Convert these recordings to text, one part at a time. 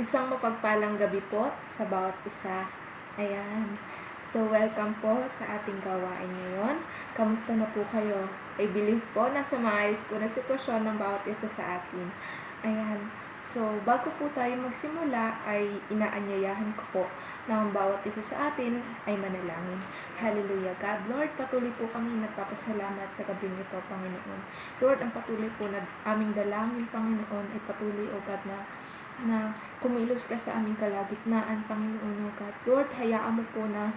Isang mapagpalang gabi po sa bawat isa. Ayan. So, welcome po sa ating gawain ngayon. Kamusta na po kayo? I believe po na sa maayos po na sitwasyon ng bawat isa sa atin. Ayan. So, bago po tayo magsimula ay inaanyayahan ko po na ang bawat isa sa atin ay manalangin. Hallelujah God. Lord, patuloy po kami nagpapasalamat sa gabing ito, Panginoon. Lord, ang patuloy po na aming dalangin, Panginoon, ay patuloy, O God, na kumilos ka sa aming kalagitnaan, Panginoon, O God. Lord, hayaan mo po na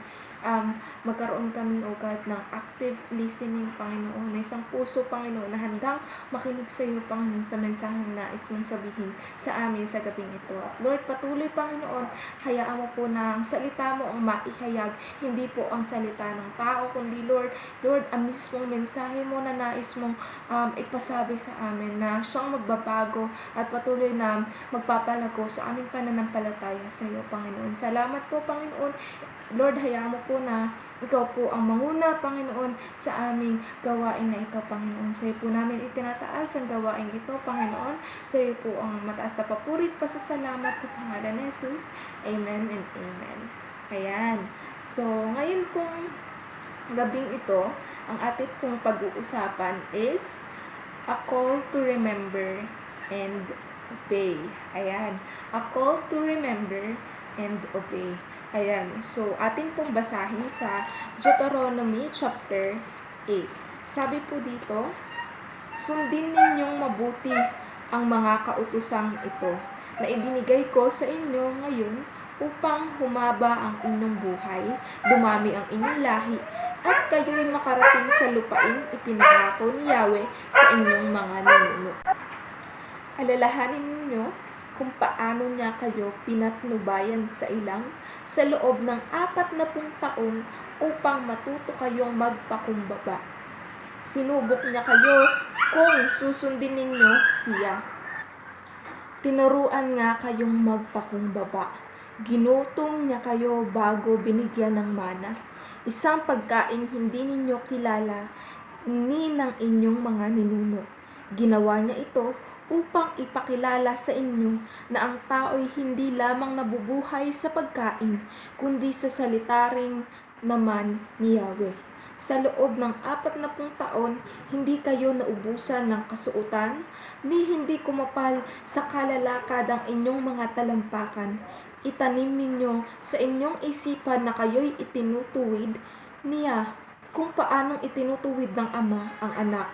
magkaroon kami, O God, ng active listening, Panginoon, na isang puso, Panginoon, na handang makinig sa iyo, Panginoon, sa mensaheng nais mong sabihin sa amin sa gabing ito. At Lord, patuloy, Panginoon, hayaan mo po na ang salita mo ang maihayag, hindi po ang salita ng tao, kundi Lord, ang mismong mensahe mo na nais mong ipasabi sa amin, na siyang magbabago at patuloy na magpapalago sa aming pananampalataya sa iyo, Panginoon. Salamat po, Panginoon. Lord, hayaan mo po na ikaw po ang manguna, Panginoon, sa aming gawain na ito, Panginoon. Sa iyo po namin itinataas ang gawain ito, Panginoon. Sa iyo po ang mataas na papurit, pasasalamat sa pangalan ni Jesus. Amen and amen. Ayan. So, ngayon pong gabing ito, ang ating pong pag-uusapan is a call to remember and obey. Ayan. A call to remember and obey. Ayan. So, ating pong basahin sa Deuteronomy chapter 8. Sabi po dito, sundin ninyong mabuti ang mga kautusang ito na ibinigay ko sa inyo ngayon upang humaba ang inyong buhay, dumami ang inyong lahi, at kayo'y makarating sa lupain ipinangako ni Yahweh sa inyong mga ninuno. Alalahanin ninyo kung paano niya kayo pinatnubayan sa ilang sa loob ng 40 taon upang matuto kayong magpakumbaba. Sinubok niya kayo kung susundin ninyo siya. Tinuruan nga kayong magpakumbaba. Ginutom niya kayo bago binigyan ng mana, isang pagkain hindi ninyo kilala ni ng inyong mga ninuno. Ginawa niya ito upang ipakilala sa inyo na ang tao'y hindi lamang nabubuhay sa pagkain, kundi sa salita rin naman ni Yahweh. Sa loob ng 40 taon, hindi kayo naubusan ng kasuotan, ni hindi kumapal sa kalalakad ang inyong mga talampakan. Itanim ninyo sa inyong isipan na kayo'y itinutuwid niya kung paanong itinutuwid ng Ama ang anak.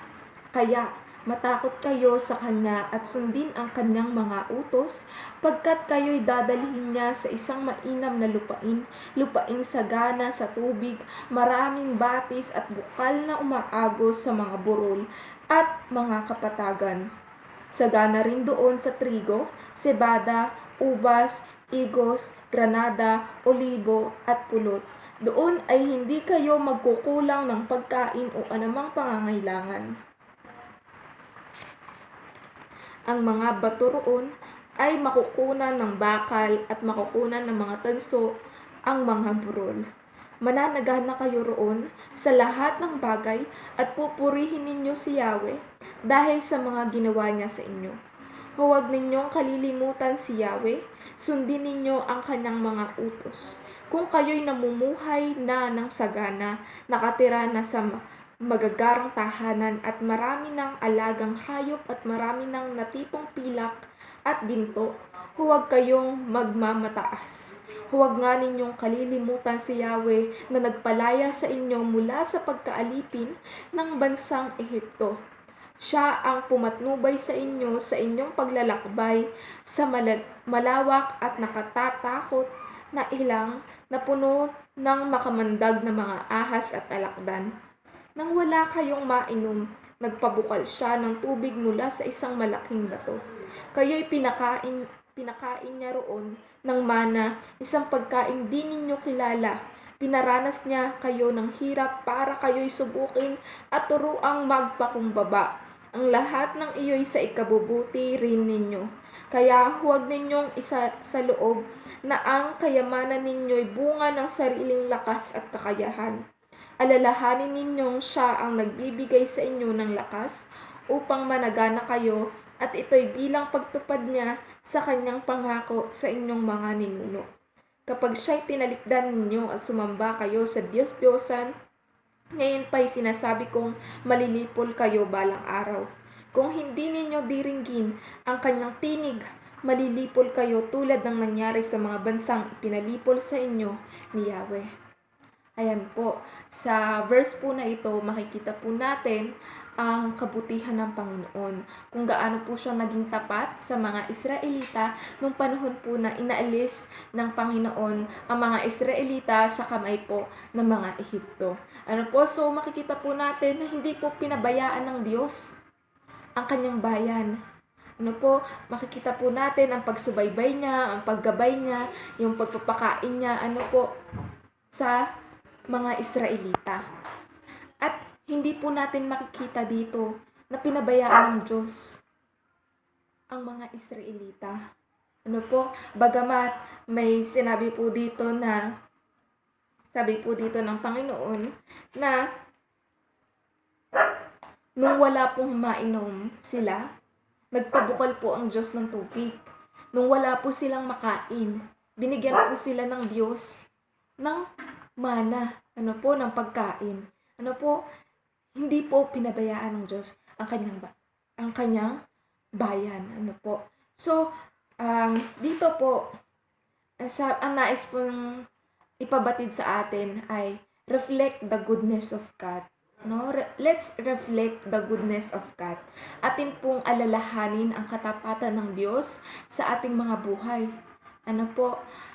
Kaya, matakot kayo sa Kanya at sundin ang Kanyang mga utos, pagkat kayo'y dadalhin niya sa isang mainam na lupaing sagana sa tubig, maraming batis at bukal na umaagos sa mga burol at mga kapatagan. Sagana rin doon sa trigo, sebada, ubas, igos, granada, olibo at pulot. Doon ay hindi kayo magkukulang ng pagkain o anumang pangangailangan. Ang mga bato roon ay makukunan ng bakal at makukunan ng mga tanso ang mga burol. Mananagana kayo roon sa lahat ng bagay at pupurihin ninyo si Yahweh dahil sa mga ginawa niya sa inyo. Huwag ninyong kalilimutan si Yahweh, sundin ninyo ang kanyang mga utos. Kung kayo'y namumuhay na ng sagana, nakatira na sa magagarang tahanan at marami ng alagang hayop at marami ng natipong pilak at ginto, huwag kayong magmamataas. Huwag nga ninyong kalilimutan si Yahweh na nagpalaya sa inyo mula sa pagkaalipin ng bansang Ehipto. Siya ang pumatnubay sa inyo sa inyong paglalakbay sa malawak at nakatatakot na ilang na puno ng makamandag na mga ahas at alakdan. Nang wala kayong mainom, nagpabukal siya ng tubig mula sa isang malaking bato. Kayo'y pinakain niya roon ng mana, isang pagkain di ninyo kilala. Pinaranas niya kayo ng hirap para kayo'y subukin at turuang magpakumbaba. Ang lahat ng iyo'y sa ikabubuti rin ninyo. Kaya huwag ninyong isa sa loob na ang kayamanan ninyo'y bunga ng sariling lakas at kakayahan. Alalahanin ninyong siya ang nagbibigay sa inyo ng lakas upang managana kayo at ito'y bilang pagtupad niya sa kanyang pangako sa inyong mga ninuno. Kapag siya'y tinalikdan ninyo at sumamba kayo sa Diyos-Diyosan, ngayon pa'y sinasabi kong malilipol kayo balang araw. Kung hindi ninyo diringgin ang kanyang tinig, malilipol kayo tulad ng nangyari sa mga bansang ipinalipol sa inyo ni Yahweh. Ayan po, sa verse po na ito, makikita po natin ang kabutihan ng Panginoon. Kung gaano po siya naging tapat sa mga Israelita nung panahon po na inaalis ng Panginoon ang mga Israelita sa kamay po ng mga Ehipto. So makikita po natin na hindi po pinabayaan ng Diyos ang kanyang bayan. Makikita po natin ang pagsubaybay niya, ang paggabay niya, yung pagpapakain niya, sa mga Israelita. At hindi po natin makikita dito na pinabayaan ng Diyos ang mga Israelita. Bagamat may sinabi po dito na, sabi po dito ng Panginoon na nung wala pong mainom sila, nagpabukal po ang Diyos ng tubig. Nung wala po silang makain, binigyan po sila ng Diyos ng mana, ng pagkain. Hindi po pinabayaan ng Diyos ang kanyang bayan. So, dito po, ang nais pong ipabatid sa atin ay reflect the goodness of God. Let's reflect the goodness of God. Atin pong alalahanin ang katapatan ng Diyos sa ating mga buhay.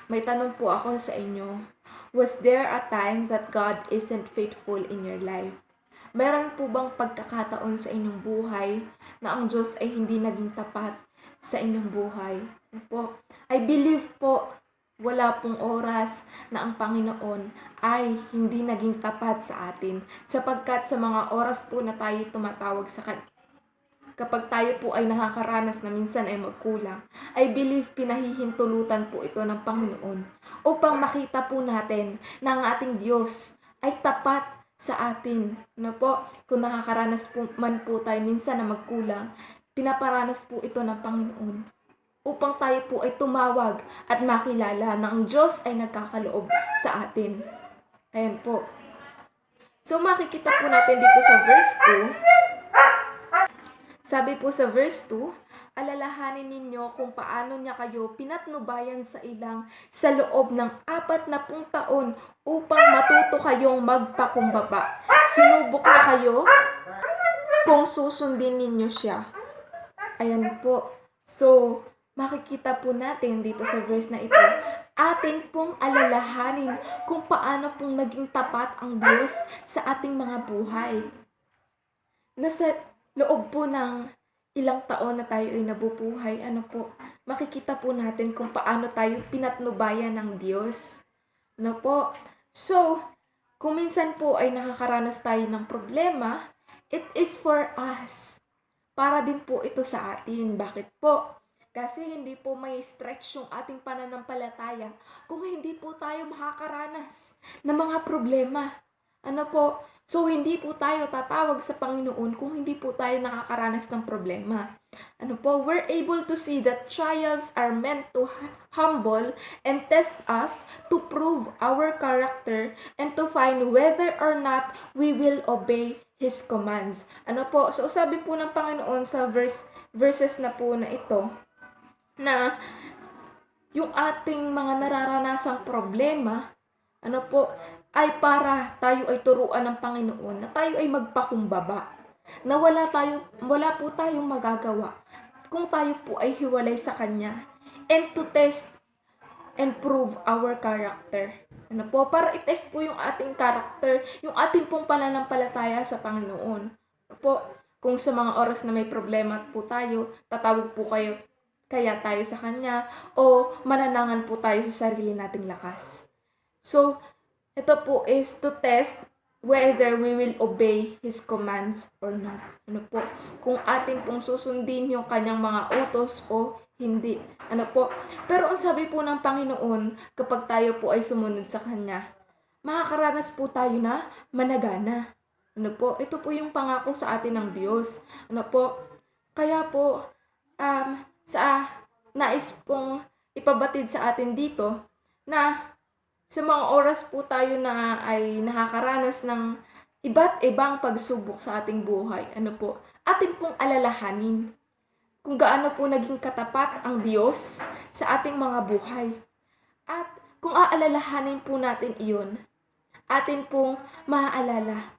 May tanong po ako sa inyo. Was there a time that God isn't faithful in your life? Meron po bang pagkakataon sa inyong buhay na ang Diyos ay hindi naging tapat sa inyong buhay? I believe po, wala pong oras na ang Panginoon ay hindi naging tapat sa atin. Sapagkat sa mga oras po na tayo tumatawag sa Kanya, kapag tayo po ay nakakaranas na minsan ay magkulang, I believe pinahihintulutan po ito ng Panginoon upang makita po natin na ang ating Diyos ay tapat sa atin. Kung nakakaranas po man po tayo minsan na magkulang, pinaparanas po ito ng Panginoon upang tayo po ay tumawag at makilala na ang Diyos ay nagkakaloob sa atin. Ayan po. So makikita po natin dito sa verse 2. Sabi po sa verse 2, alalahanin ninyo kung paano niya kayo pinatnubayan sa ilang sa loob ng 40 taon upang matuto kayong magpakumbaba. Sinubok na kayo kung susundin ninyo siya. Ayan po. So, makikita po natin dito sa verse na ito, atin pong alalahanin kung paano pong naging tapat ang Diyos sa ating mga buhay. Nasa loob po ng ilang taon na tayo ay nabubuhay, makikita po natin kung paano tayo pinatnubayan ng Diyos. So, kung minsan po ay nakakaranas tayo ng problema, it is for us. Para din po ito sa atin. Bakit po? Kasi hindi po may stretch yung ating pananampalataya kung hindi po tayo makakaranas ng mga problema. So, hindi po tayo tatawag sa Panginoon kung hindi po tayo nakakaranas ng problema. We're able to see that trials are meant to humble and test us to prove our character and to find whether or not we will obey His commands. So sabi po ng Panginoon sa verses na po na ito, na yung ating mga nararanasang problema, ay para tayo ay turuan ng Panginoon na tayo ay magpakumbaba. Na wala po tayong magagawa kung tayo po ay hiwalay sa Kanya. And to test and prove our character. Para i-test po yung ating character, yung ating pong pananampalataya sa Panginoon. Kung sa mga oras na may problema po tayo, tatawag po kaya tayo sa Kanya, o mananangan po tayo sa sarili nating lakas. So, ito po is to test whether we will obey His commands or not. Kung ating pong susundin yung Kanyang mga utos o hindi. Pero ang sabi po ng Panginoon, kapag tayo po ay sumunod sa Kanya, makakaranas po tayo na managana. Ito po yung pangako sa atin ng Diyos. Kaya po, sa nais pong ipabatid sa atin dito na sa mga oras po tayo na ay nakakaranas ng iba't ibang pagsubok sa ating buhay, atin pong alalahanin kung gaano po naging katapat ang Diyos sa ating mga buhay. At kung aalalahanin po natin iyon, atin pong maaalala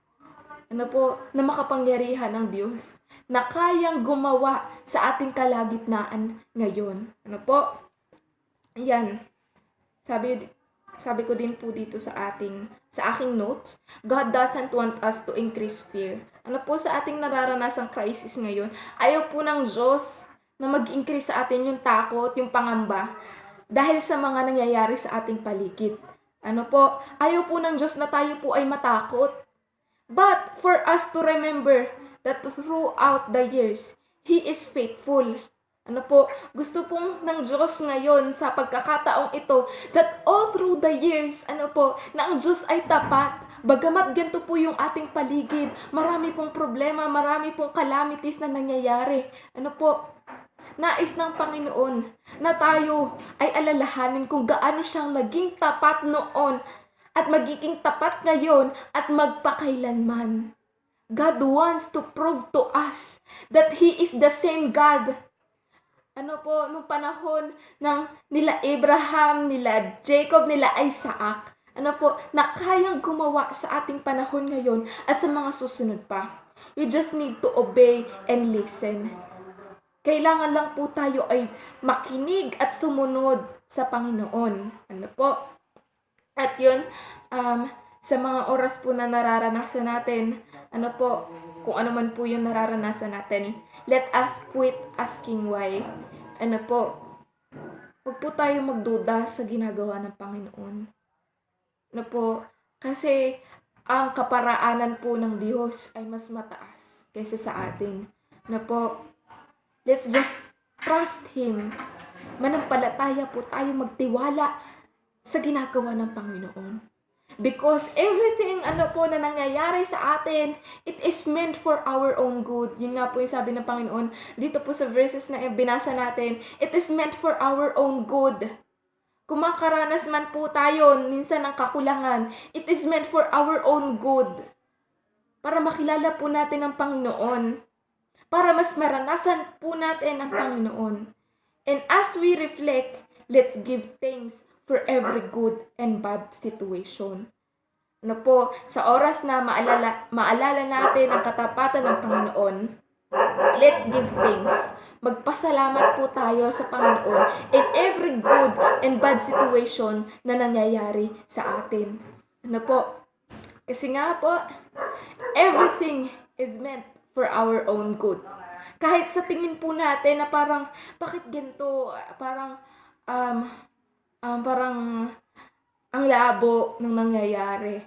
na makapangyarihan ng Diyos na kayang gumawa sa ating kalagitnaan ngayon. Yan. Sabi ko din po dito sa aking notes, God doesn't want us to increase fear. Sa ating nararanasang crisis ngayon, ayaw po ng Diyos na mag-increase sa atin yung takot, yung pangamba, dahil sa mga nangyayari sa ating paligid. Ayaw po ng Diyos na tayo po ay matakot. But for us to remember that throughout the years, He is faithful. Gusto pong ng Diyos ngayon sa pagkakataong ito that all through the years, na ang Diyos ay tapat. Bagamat ganito po yung ating paligid, marami pong problema, marami pong calamities na nangyayari. Nais ng Panginoon na tayo ay alalahanin kung gaano siyang naging tapat noon at magiging tapat ngayon at magpakailanman. God wants to prove to us that He is the same God. Nung panahon ng nila Abraham, nila Jacob, nila Isaac, na kayang gumawa sa ating panahon ngayon at sa mga susunod pa. We just need to obey and listen. Kailangan lang po tayo ay makinig at sumunod sa Panginoon. At yun, sa mga oras po na nararanasan natin, kung ano man po yung nararanasan natin, let us quit asking why. Huwag po tayo magduda sa ginagawa ng Panginoon. Kasi ang kaparaanan po ng Diyos ay mas mataas kaysa sa atin. Let's just trust Him. Manampalataya po tayo, magtiwala sa ginagawa ng Panginoon. Because everything na nangyayari sa atin, it is meant for our own good. Yun nga po yung sabi ng Panginoon dito po sa verses na binasa natin, it is meant for our own good. Kung makaranas man po tayo minsan ng kakulangan, it is meant for our own good. Para makilala po natin ang Panginoon. Para mas maranasan po natin ang Panginoon. And as we reflect, let's give thanks for every good and bad situation. Sa oras na maalala natin ang katapatan ng Panginoon, let's give thanks. Magpasalamat po tayo sa Panginoon in every good and bad situation na nangyayari sa atin. Kasi nga po, everything is meant for our own good. Kahit sa tingin po natin na parang, bakit ganito? Parang ang labo ng nangyayari.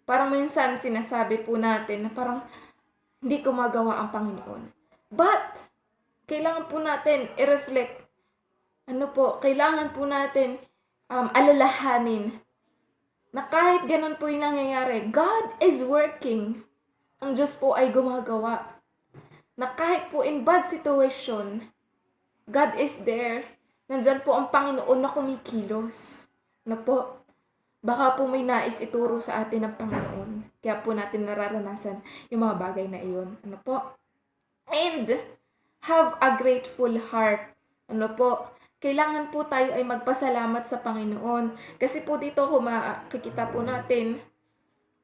Parang minsan sinasabi po natin na parang hindi ko magawa ang Panginoon. But, kailangan po natin i-reflect. Kailangan po natin alalahanin na kahit ganun po yung nangyayari, God is working. Ang Diyos po ay gumagawa. Na kahit po in bad situation, God is there. Nandyan po ang Panginoon na kumikilos. Baka po may nais ituro sa atin ng Panginoon. Kaya po natin nararanasan yung mga bagay na iyon. And have a grateful heart. Kailangan po tayo ay magpasalamat sa Panginoon. Kasi po dito kung makikita po natin,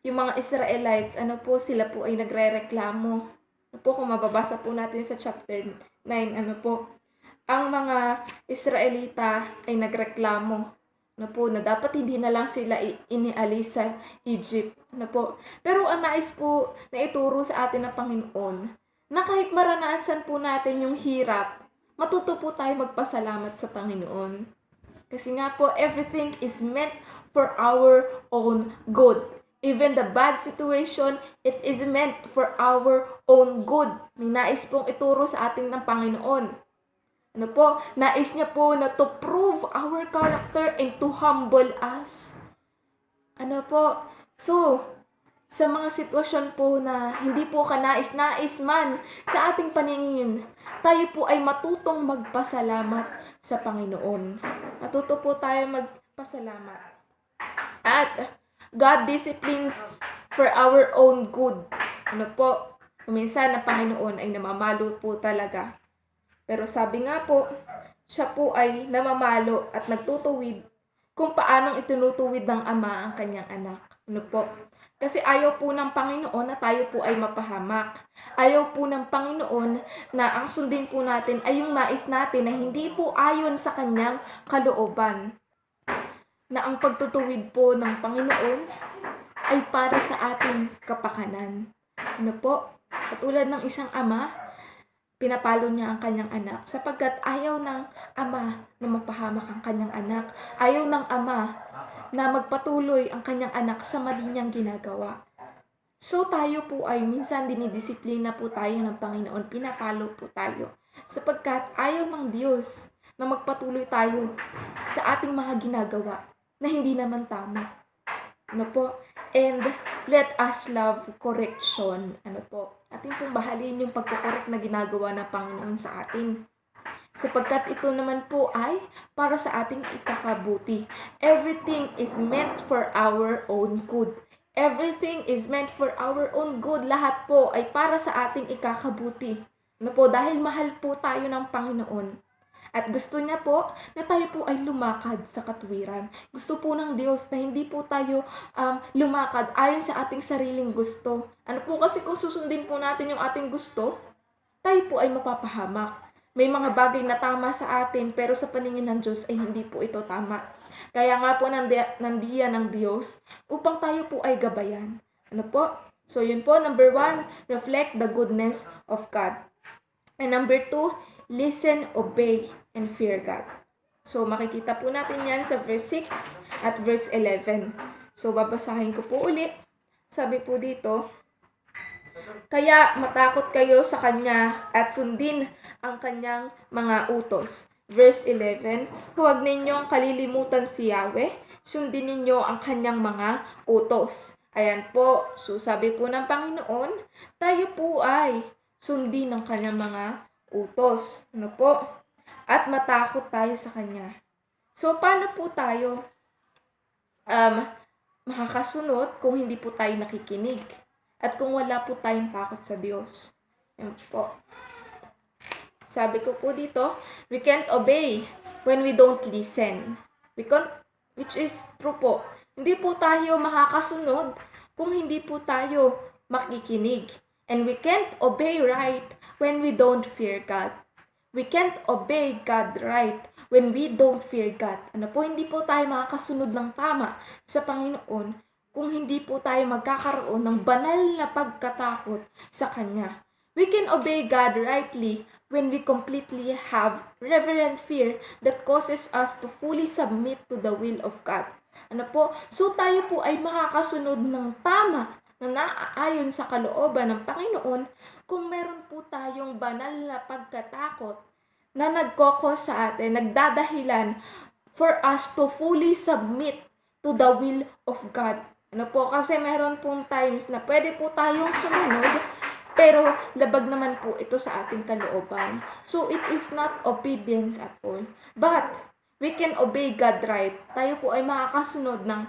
yung mga Israelites, sila po ay nagrereklamo. Kung mababasa po natin sa chapter 9, ang mga Israelita ay nagreklamo na dapat hindi na lang sila inialis sa Egypt. Pero ang nais po na ituro sa atin ng Panginoon, na kahit maranasan po natin yung hirap, matuto po tayo magpasalamat sa Panginoon. Kasi nga po, everything is meant for our own good. Even the bad situation, it is meant for our own good. May nais pong ituro sa atin ng Panginoon. Nais niya po na to prove our character and to humble us. So, sa mga sitwasyon po na hindi po kanais-nais man sa ating paningin, tayo po ay matutong magpasalamat sa Panginoon. Matuto po tayo magpasalamat. At God disciplines for our own good. Ano po? Minsan ang Panginoon ay namamalo po talaga. Pero sabi nga po, siya po ay namamalo at nagtutuwid kung paanong itinutuwid ng Ama ang kanyang anak. Ano po? Kasi ayaw po ng Panginoon na tayo po ay mapahamak. Ayaw po ng Panginoon na ang sundin po natin ay yung nais natin na hindi po ayon sa kanyang kalooban. Na ang pagtutuwid po ng Panginoon ay para sa ating kapakanan. Ano po? Katulad ng isang ama, pinapalo niya ang kanyang anak sapagkat ayaw ng ama na mapahamak ang kanyang anak. Ayaw ng ama na magpatuloy ang kanyang anak sa mali niyang ginagawa. So tayo po ay minsan dinidisiplina po tayo ng Panginoon, pinapalo po tayo sapagkat ayaw ng Diyos na magpatuloy tayo sa ating mga ginagawa na hindi naman tama. Ano po? And let us love correction. Ano po? Ating pong bahalin yung pagkukorek na ginagawa ng Panginoon sa atin. Sapagkat ito naman po ay para sa ating ikakabuti. Everything is meant for our own good. Everything is meant for our own good. Lahat po ay para sa ating ikakabuti. Ano po? Dahil mahal po tayo ng Panginoon. At gusto niya po na tayo po ay lumakad sa katuwiran. Gusto po ng Diyos na hindi po tayo lumakad ayon sa ating sariling gusto. Ano po kasi kung susundin po natin yung ating gusto, tayo po ay mapapahamak. May mga bagay na tama sa atin pero sa paningin ng Diyos ay hindi po ito tama. Kaya nga po nandiyan ng Diyos upang tayo po ay gabayan. Ano po? So yun po, number 1, reflect the goodness of God. And number 2, listen, obey, and fear God. So makikita po natin yan sa verse 6 at verse 11. So babasahin ko po ulit. Sabi po dito, kaya matakot kayo sa Kanya at sundin ang Kanyang mga utos. Verse 11, huwag ninyong kalilimutan si Yahweh, sundin ninyo ang Kanyang mga utos. Ayan po, so sabi po ng Panginoon, tayo po ay sundin ang Kanyang mga utos. Ano po? At matakot tayo sa Kanya. So paano po tayo makakasunod kung hindi po tayo nakikinig? At kung wala po tayong takot sa Diyos. Yan po. Sabi ko po dito, we can't obey when we don't listen. Which is true po. Hindi po tayo makakasunod kung hindi po tayo makikinig. And we can't obey right when we don't fear God. We can't obey God right when we don't fear God. Ano po, hindi po tayo makakasunod ng tama sa Panginoon kung hindi po tayo magkakaroon ng banal na pagkatakot sa Kanya. We can obey God rightly when we completely have reverent fear that causes us to fully submit to the will of God. Ano po? So tayo po ay makakasunod ng tama na naaayon sa kalooban ng Panginoon kung meron po tayong banal na pagkatakot na nagkokos sa atin, nagdadahilan for us to fully submit to the will of God. Ano po, kasi meron pong times na pwede po tayong sumunod, pero labag naman po ito sa ating kalooban. So, it is not obedience at all. But, we can obey God right. Tayo po ay makakasunod ng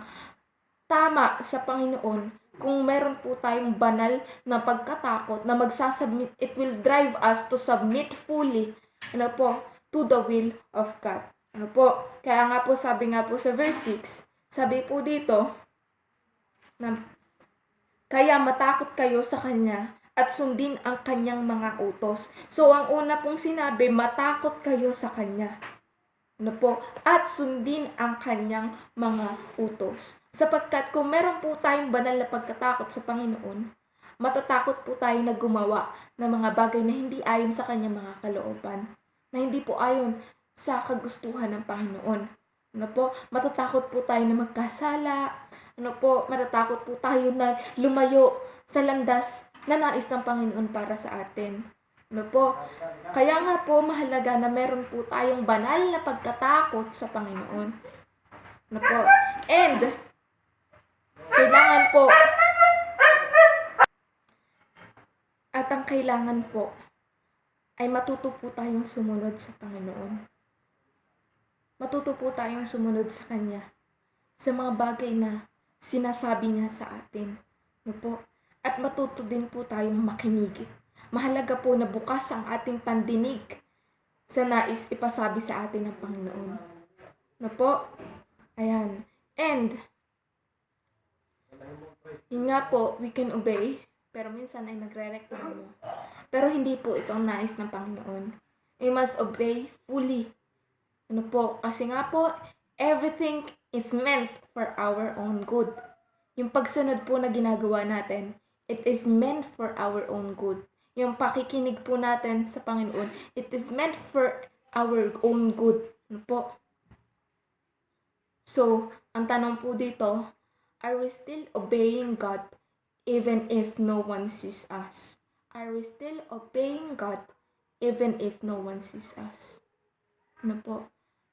tama sa Panginoon kung meron po tayong banal na pagkatakot na magsasubmit. It will drive us to submit fully, ano po, to the will of God. Ano po, kaya nga po sabi nga po sa verse 6, sabi po dito, na kaya matakot kayo sa Kanya at sundin ang Kanyang mga utos. So, ang una pong sinabi, matakot kayo sa Kanya. Ano po? At sundin ang Kanyang mga utos. Sapagkat kung meron po tayong banal na pagkatakot sa Panginoon, matatakot po tayo na gumawa ng mga bagay na hindi ayon sa Kanyang mga kalooban. Na hindi po ayon sa kagustuhan ng Panginoon. Ano po? Matatakot po tayo na magkasala. Ano po, matatakot po tayo na lumayo sa landas na nais ng Panginoon para sa atin. Ano po, kaya nga po mahalaga na meron po tayong banal na pagkatakot sa Panginoon. Ano po, and kailangan po At ang kailangan po ay matuto po tayong sumunod sa Panginoon. Matuto po tayong sumunod sa Kanya sa mga bagay na sinasabi niya sa atin. No po? At matuto din po tayong makinig. Mahalaga po na bukas ang ating pandinig sa nais ipasabi sa atin ng Panginoon. No po? Ayan. And, yun nga po, we can obey, pero minsan ay nagre-reklamo. Pero hindi po ito ang nais ng Panginoon. We must obey fully. Ano po? Kasi nga po, everything is meant for our own good. Yung pagsunod po na ginagawa natin, it is meant for our own good. Yung pakikinig po natin sa Panginoon, it is meant for our own good. Ano po? So, ang tanong po dito, are we still obeying God even if no one sees us? Are we still obeying God even if no one sees us? Ano po?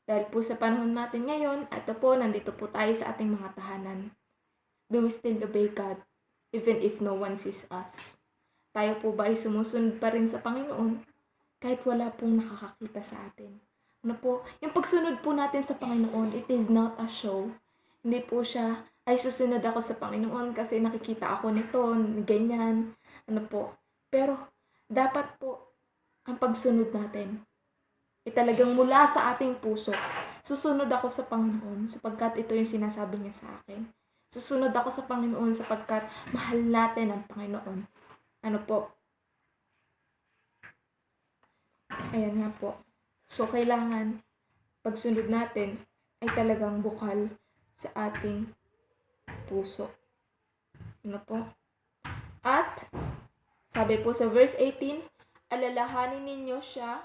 Dahil po sa panahon natin ngayon, ito po, nandito po tayo sa ating mga tahanan. Do we still obey God even if no one sees us? Tayo po ba ay sumusunod pa rin sa Panginoon kahit wala pong nakakakita sa atin? Ano po? Yung pagsunod po natin sa Panginoon, it is not a show. Hindi po siya, ay susunod ako sa Panginoon kasi nakikita ako nito, ganyan. Ano po? Pero, dapat po, ang pagsunod natin, talagang mula sa ating puso. Susunod ako sa Panginoon sapagkat ito yung sinasabi niya sa akin. Susunod ako sa Panginoon sapagkat mahal natin ang Panginoon. Ano po? Ayan nga po. So, kailangan pagsunod natin ay talagang bukal sa ating puso. Ano po? At, sabi po sa verse 18, alalahanin ninyo siya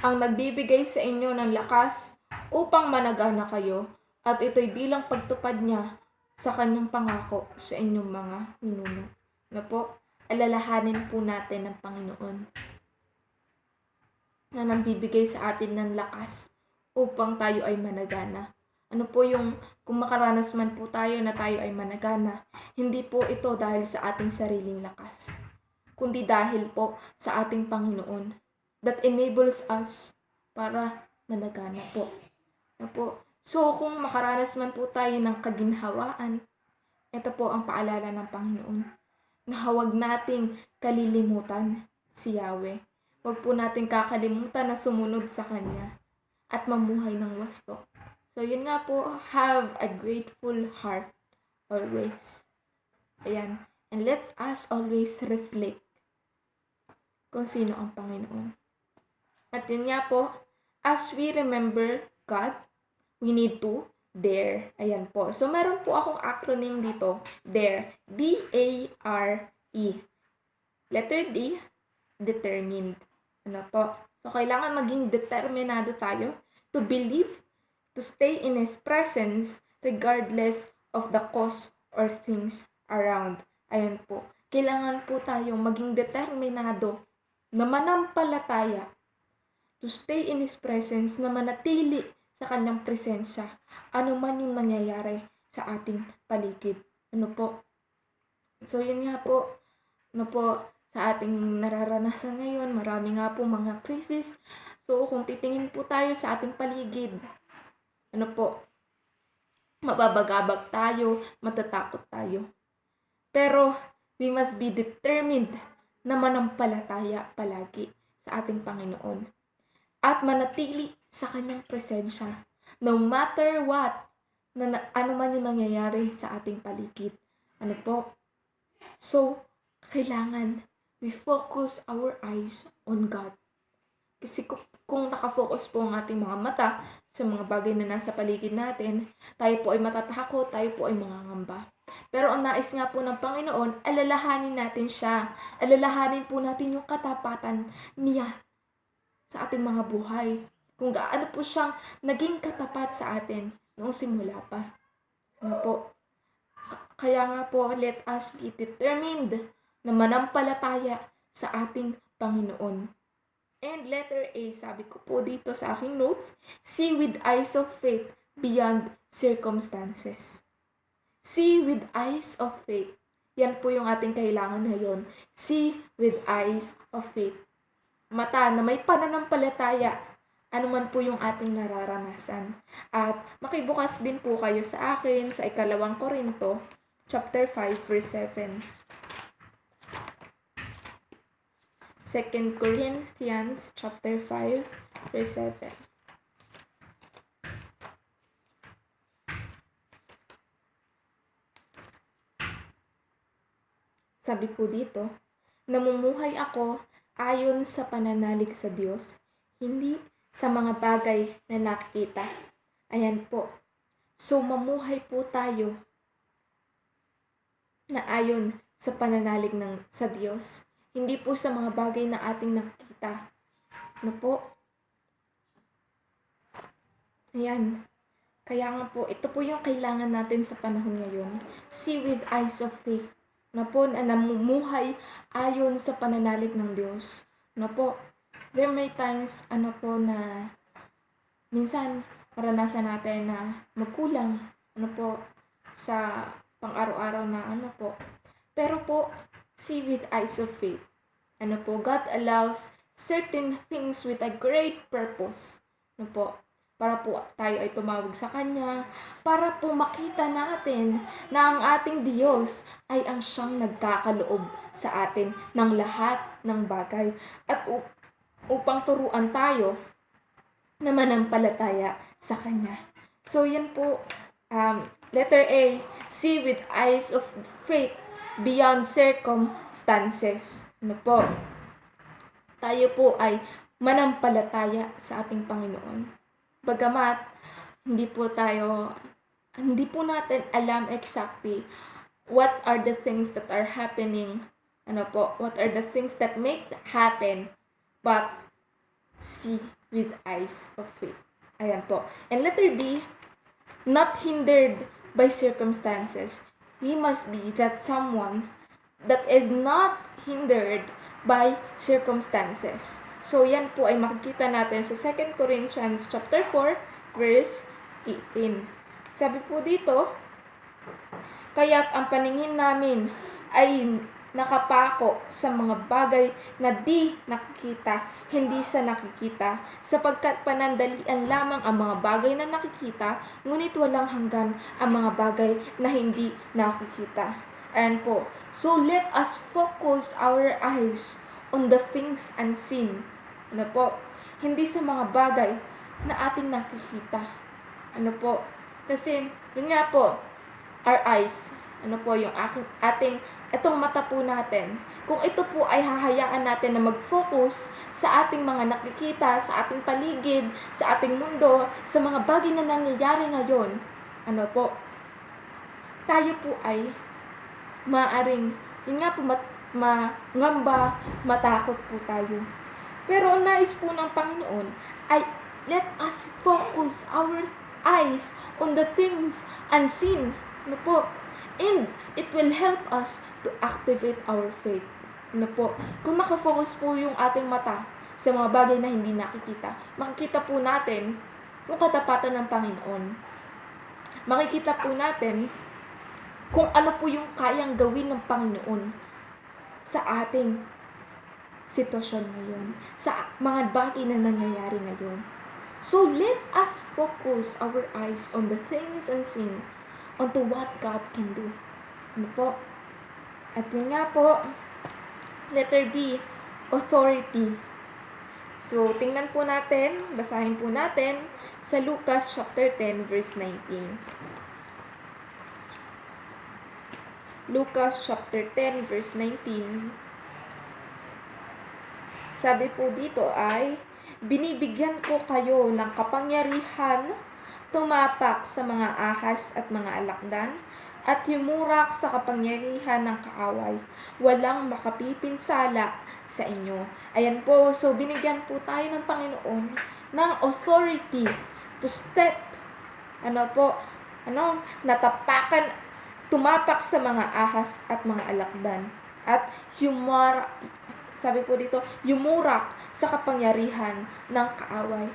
ang nagbibigay sa inyo ng lakas upang managana kayo at ito'y bilang pagtupad niya sa kanyang pangako sa inyong mga ninuno. Ano po? Alalahanin po natin ng Panginoon na nagbibigay sa atin ng lakas upang tayo ay managana. Ano po yung, kung makaranas man po tayo na tayo ay managana, hindi po ito dahil sa ating sariling lakas, kundi dahil po sa ating Panginoon that enables us para managana po. Ano po? So, kung makaranas man po tayo ng kaginhawaan, ito po ang paalala ng Panginoon na huwag nating kalilimutan si Yahweh. Huwag po nating kakalimutan na sumunod sa Kanya at mamuhay ng wasto. So, yun nga po, have a grateful heart always. Ayan. And let's us always reflect kung sino ang Panginoon. At yun nga po, as we remember God, we need to dare. Ayan po. So, meron po akong acronym dito. Dare. D-A-R-E. Letter D, determined. Ano po? So, kailangan maging determinado tayo to believe, to stay in His presence regardless of the cause or things around. Ayan po. Kailangan po tayong maging determinado na manampalataya, to stay in His presence, na manatili sa Kanyang presensya, ano man yung nangyayari sa ating paligid. Ano po? So, yun nga po. Ano po? Sa ating nararanasan ngayon, marami nga po mga krisis. So, kung titingin po tayo sa ating paligid, ano po, mababagabag tayo, matatakot tayo. Pero, we must be determined na manampalataya palagi sa ating Panginoon. At manatili sa Kanyang presensya. No matter what, ano man yung nangyayari sa ating paligid. Ano po? So, kailangan we focus our eyes on God. Kasi kung nakafocus po ang ating mga mata sa mga bagay na nasa paligid natin, tayo po ay matatakot, tayo po ay mangangamba. Pero ang nais nga po ng Panginoon, alalahanin natin siya. Alalahanin po natin yung katapatan niya sa ating mga buhay. Kung gaano po siyang naging katapat sa atin noong simula pa. Ano po? Kaya nga po, let us be determined na manampalataya sa ating Panginoon. And letter A, sabi ko po dito sa aking notes, see with eyes of faith beyond circumstances. See with eyes of faith Yan po yung ating kailangan ngayon. See with eyes of faith. Mata na may pananampalataya, ano man po yung ating nararanasan. At makibukas din po kayo sa akin sa 2 Korinto, chapter 5, verse 7. 2 Corinthians, chapter 5, verse 7. Sabi po dito, namumuhay ako ayon sa pananalig sa Diyos, hindi sa mga bagay na nakikita. Ayan po. So, mamuhay po tayo na ayon sa pananalig sa Diyos, hindi po sa mga bagay na ating nakikita. Ano po? Ayan. Kaya nga po, ito po yung kailangan natin sa panahon ngayon. See with eyes of faith. Na po, na namumuhay ayon sa pananalig ng Diyos. Na po, there may times, na minsan, maranasan natin na magkulang, sa pang-araw-araw na Pero po, see with eyes of faith. God allows certain things with a great purpose. Para po tayo ay tumawag sa Kanya, para po makita natin na ang ating Diyos ay ang siyang nagkakaloob sa atin ng lahat ng bagay. At upang turuan tayo na manampalataya sa Kanya. So yan po, letter A, see with eyes of faith beyond circumstances. Tayo po ay manampalataya sa ating Panginoon. Bagamat hindi po natin alam exactly what are the things that are happening, what are the things that make happen, but see with eyes of faith. Ayan po. And letter B, not hindered by circumstances. We must be that someone that is not hindered by circumstances. So, yan po ay makikita natin sa 2 Corinthians chapter 4, verse 18. Sabi po dito, kaya't ang paningin namin ay nakapako sa mga bagay na di nakikita, hindi sa nakikita, sapagkat panandalian lamang ang mga bagay na nakikita, ngunit walang hanggan ang mga bagay na hindi nakikita. Ayan po. So, let us focus our eyes on the things unseen. Hindi sa mga bagay na ating nakikita. Kasi, yun nga po, our eyes, yung itong mata po natin, kung ito po ay hahayaan natin na mag-focus sa ating mga nakikita, sa ating paligid, sa ating mundo, sa mga bagay na nangyayari ngayon, tayo po ay maaring, yun nga po, mangamba, matakot po tayo. Pero nais po ng Panginoon ay let us focus our eyes on the things unseen. And it will help us to activate our faith. Kung nakafocus po yung ating mata sa mga bagay na hindi nakikita, makikita po natin yung katapatan ng Panginoon. Makikita po natin kung ano po yung kayang gawin ng Panginoon sa ating sitwasyon ngayon, sa mga bagay na nangyayari ngayon. So, let us focus our eyes on the things unseen, onto what God can do. At yun nga po, letter B, authority. So, tingnan po natin, basahin po natin sa Lucas chapter 10, verse 19. Lucas chapter 10, verse 19. Sabi po dito ay, binibigyan ko kayo ng kapangyarihan tumapak sa mga ahas at mga alakdan at yumurak sa kapangyarihan ng kaaway. Walang makapipinsala sa inyo. Ayan po, so binigyan po tayo ng Panginoon ng authority to step, natapakan, tumapak sa mga ahas at mga alakdan. At sabi po dito, yumurak sa kapangyarihan ng kaaway.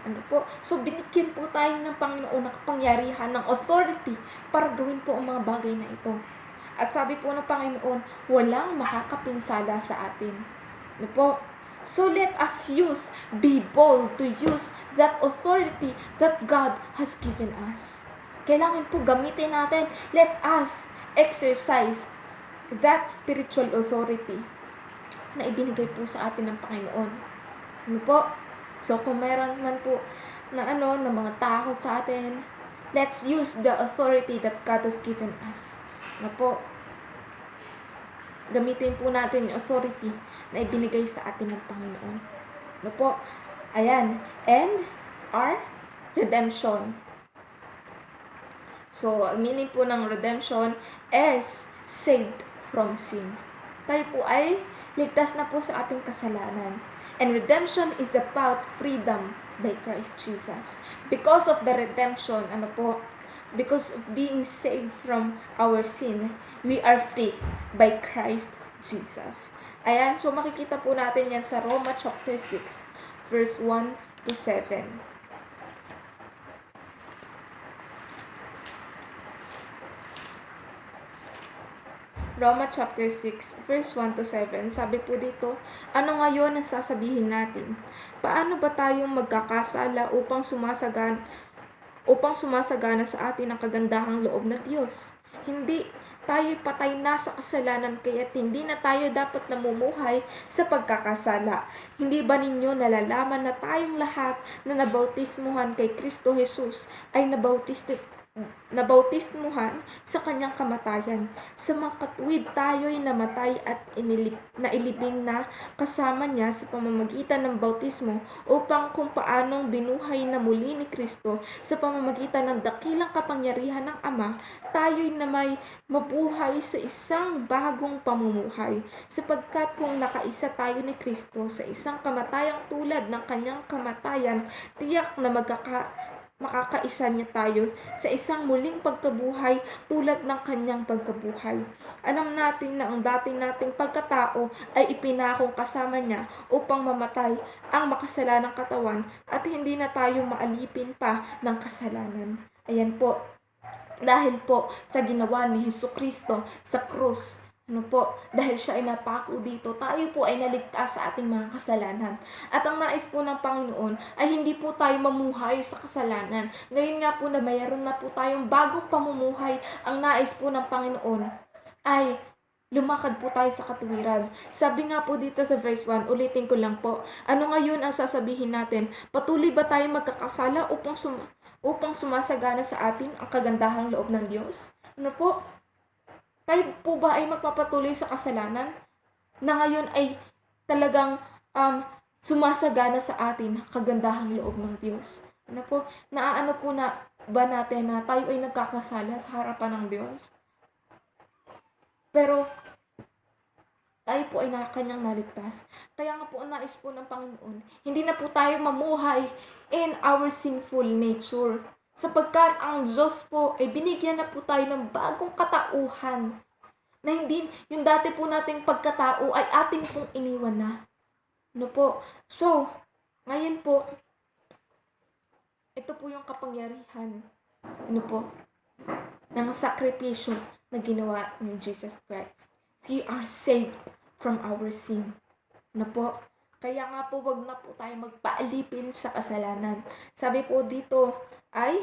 So, binigyan po tayo ng Panginoon ng kapangyarihan, ng authority para gawin po ang mga bagay na ito. At sabi po ng Panginoon, walang makakapinsala sa atin. Ano po? So let us be bold to use that authority that God has given us. Kailangan po gamitin natin. Let us exercise that spiritual authority na ibinigay po sa atin ng Panginoon. Ano po? So kung meron man po na mga takot sa atin, let's use the authority that God has given us. Ano po? Gamitin po natin yung authority na ibinigay sa atin ng Panginoon. Ano po? Ayan. And our redemption. So, ang meaning po ng redemption is saved from sin. Tayo po ay ligtas na po sa ating kasalanan. And redemption is about freedom by Christ Jesus. Because of the redemption, because of being saved from our sin, we are free by Christ Jesus. Ayan, so makikita po natin yan sa Roma chapter 6, verse 1 to 7. Roma chapter 6, verse 1 to 7. Sabi po dito, ano ngayon ang sasabihin natin? Paano ba tayong magkakasala upang sumasagana sa atin ang kagandahang loob ng Diyos? Hindi, tayo patay na sa kasalanan, kaya't hindi na tayo dapat namumuhay sa pagkakasala. Hindi ba ninyo nalalaman na tayong lahat na nabautismuhan kay Kristo Jesus ay nabautismuhan sa kanyang kamatayan? Sa makatwid tayo'y namatay at nailibing na kasama niya sa pamamagitan ng bautismo upang kung paanong binuhay na muli ni Kristo sa pamamagitan ng dakilang kapangyarihan ng Ama, tayo'y na may mabuhay sa isang bagong pamumuhay. Sapagkat kung nakaisa tayo ni Kristo sa isang kamatayang tulad ng kanyang kamatayan, tiyak na makakaisa niya tayo sa isang muling pagkabuhay tulad ng kanyang pagkabuhay. Alam natin na ang dati nating pagkatao ay ipinakong kasama niya upang mamatay ang makasalanang katawan at hindi na tayo maalipin pa ng kasalanan. Ayan po, dahil po sa ginawa ni Hesukristo sa krus, dahil siya ay napako dito, tayo po ay naligtas sa ating mga kasalanan. At ang nais po ng Panginoon ay hindi po tayo mamuhay sa kasalanan. Ngayon nga po na mayroon na po tayong bagong pamumuhay, ang nais po ng Panginoon ay lumakad po tayo sa katuwiran. Sabi nga po dito sa verse 1, ulitin ko lang po, ano ngayon ang sasabihin natin? Patuloy ba tayo magkakasala upang sumasagana sa atin ang kagandahang loob ng Diyos? Tayo po ba ay magpapatuloy sa kasalanan na ngayon ay talagang sumasagana sa atin kagandahang loob ng Diyos? Naaano po na ba natin na tayo ay nagkakasala sa harapan ng Diyos? Pero tayo po ay kanyang naligtas. Kaya nga po ang nais po ng Panginoon, hindi na po tayo mamuhay in our sinful nature. Sapagkat ang Diyos po ay binigyan na po tayo ng bagong katauhan na hindi yung dati po nating pagkatao ay ating pong iniwan na. So, ngayon po, ito po yung kapangyarihan ng sakripisyo na ginawa ni Jesus Christ. We are saved from our sin. Kaya nga po, wag na po tayo magpaalipin sa kasalanan. Sabi po dito ay,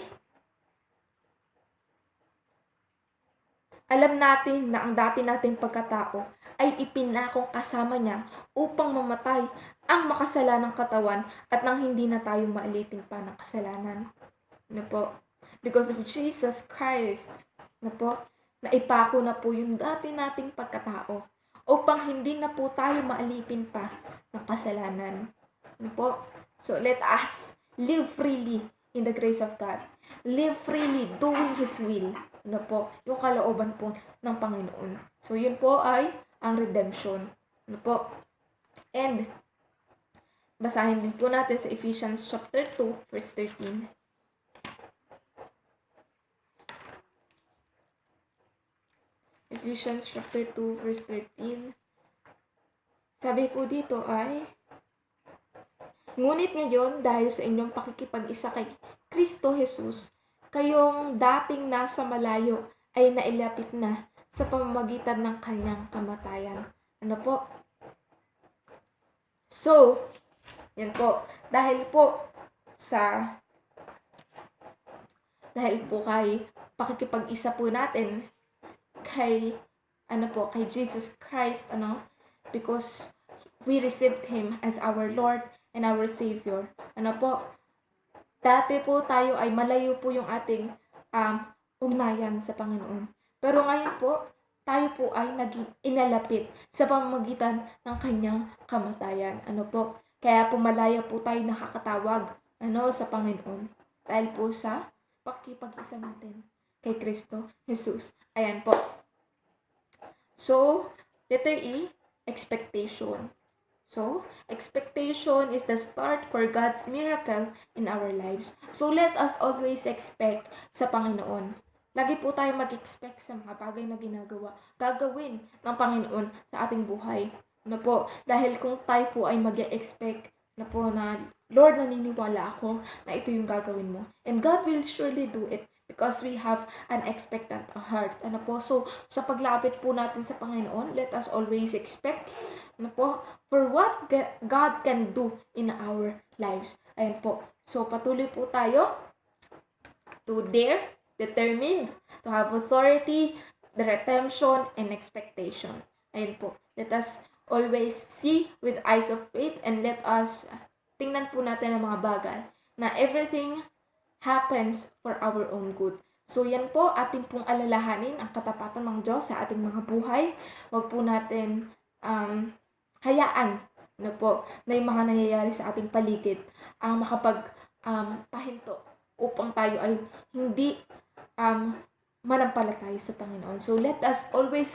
alam natin na ang dati nating pagkatao ay ipinakong kasama niya upang mamatay ang makasalanang katawan at nang hindi na tayo maalipin pa ng kasalanan. Because of Jesus Christ, naipako na po yung dati nating pagkatao upang hindi na po tayo maalipin pa ng kasalanan. So let us live freely in the grace of God. Live freely doing His will. Yung kalooban po ng Panginoon. So yun po ay ang redemption. And basahin din po natin sa Ephesians chapter 2 verse 13. Ephesians chapter 2 verse 13. Sabi po dito ay, ngunit ngayon, dahil sa inyong pakikipag-isa kay Kristo Jesus, kayong dating nasa malayo ay nailapit na sa pamamagitan ng kanyang kamatayan. Ano po? So, yan po. Dahil po kay pakikipag-isa po natin kay kay Jesus Christ, because we received him as our Lord and our Savior. Dati po tayo ay malayo po yung ating ugnayan sa Panginoon. Pero ngayon po, tayo po ay naging inalapit sa pamamagitan ng kanyang kamatayan. Kaya po malaya po tayo nakakatawag sa Panginoon dahil po sa pakikipag-isa natin kay Kristo Jesus. Ayan po. So, letter E, expectation. So, expectation is the start for God's miracle in our lives. So, let us always expect sa Panginoon. Lagi po tayo mag-expect sa mga bagay na gagawin ng Panginoon sa ating buhay. Dahil kung tayo po ay mag-expect na Lord, naniniwala ako na ito yung gagawin mo. And God will surely do it because we have an expectant heart. So, sa paglapit po natin sa Panginoon, let us always expect for what God can do in our lives. Ayan po. So, patuloy po tayo to dare, determined, to have authority, the redemption, and expectation. Ayan po. Let us always see with eyes of faith and let us tingnan po natin ang mga bagay na everything happens for our own good. So, yan po, ating pong alalahanin ang katapatan ng Diyos sa ating mga buhay. Huwag po natin hayaan na yung mga nangyayari sa ating paligid ang pahinto upang tayo ay hindi manampalataya sa Panginoon. So, let us always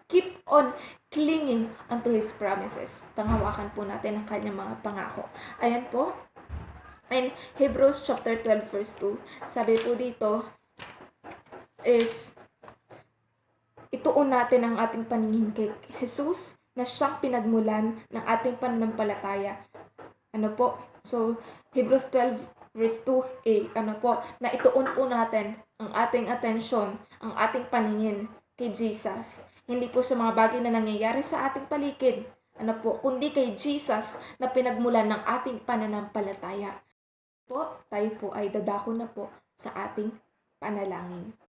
keep on clinging unto His promises. Panghawakan po natin ang kanyang mga pangako. Ayan po. And Hebrews chapter 12 verse 2, sabi po dito is, ituon natin ang ating paningin kay Jesus na siyang pinagmulan ng ating pananampalataya. So, Hebrews 12 verse 2a, na ituon po natin ang ating atensyon, ang ating paningin kay Jesus. Hindi po sa mga bagay na nangyayari sa ating paligid, kundi kay Jesus na pinagmulan ng ating pananampalataya. Tayo po ay dadako na po sa ating panalangin.